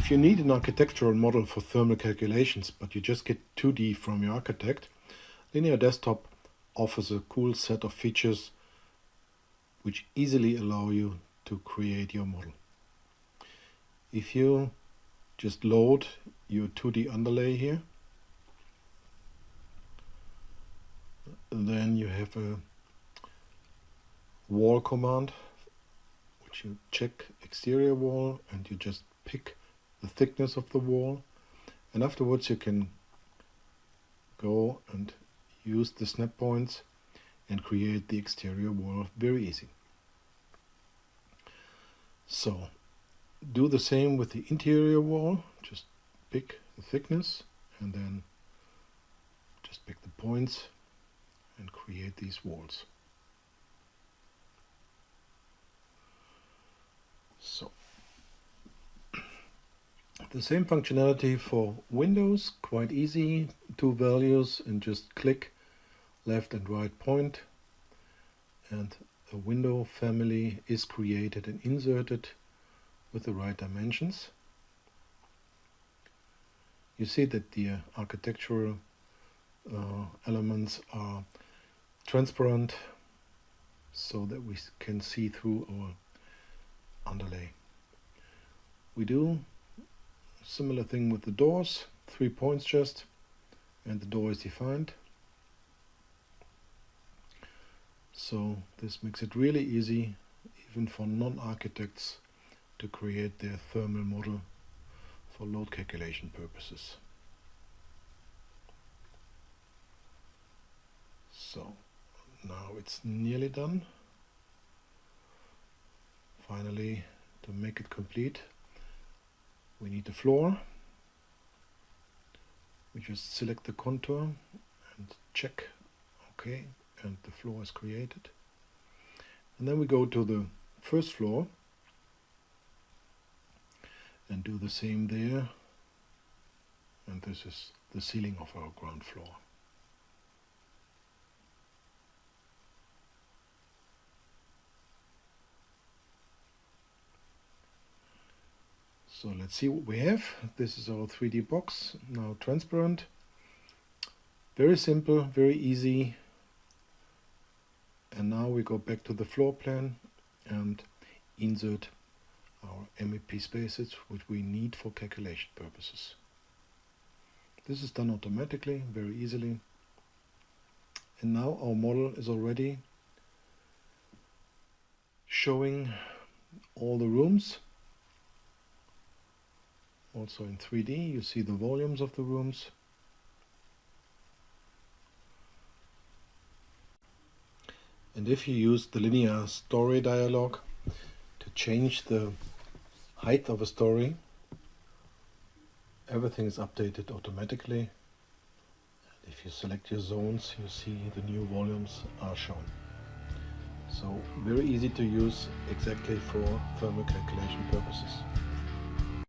If you need an architectural model for thermal calculations, but you just get 2D from your architect, liNear Desktop offers a cool set of features which easily allow you to create your model. If you just load your 2D underlay here, then you have a wall command, which you check exterior wall and you just pick the thickness of the wall, and afterwards you can go and use the snap points and create the exterior wall very easy. So do the same with the interior wall. Just pick the thickness and then just pick the points and create these walls. So the same functionality for windows, quite easy, 2 values and just click left and right point, and a window family is created and inserted with the right dimensions. You see that the architectural elements are transparent so that we can see through our underlay. We do a similar thing with the doors, 3 points just, and the door is defined. So this makes it really easy, even for non-architects, to create their thermal model for load calculation purposes. So now it's nearly done. Finally, to make it complete, we need the floor. We just select the contour and check OK, and the floor is created. And then we go to the first floor and do the same there. And this is the ceiling of our ground floor. So let's see what we have. This is our 3D box, now transparent. Very simple, very easy. And now we go back to the floor plan and insert our MEP spaces, which we need for calculation purposes. This is done automatically, very easily. And now our model is already showing all the rooms. Also in 3D, you see the volumes of the rooms. And if you use the linear story dialog to change the height of a story, everything is updated automatically. If you select your zones, you see the new volumes are shown. So very easy to use, exactly for thermal calculation purposes.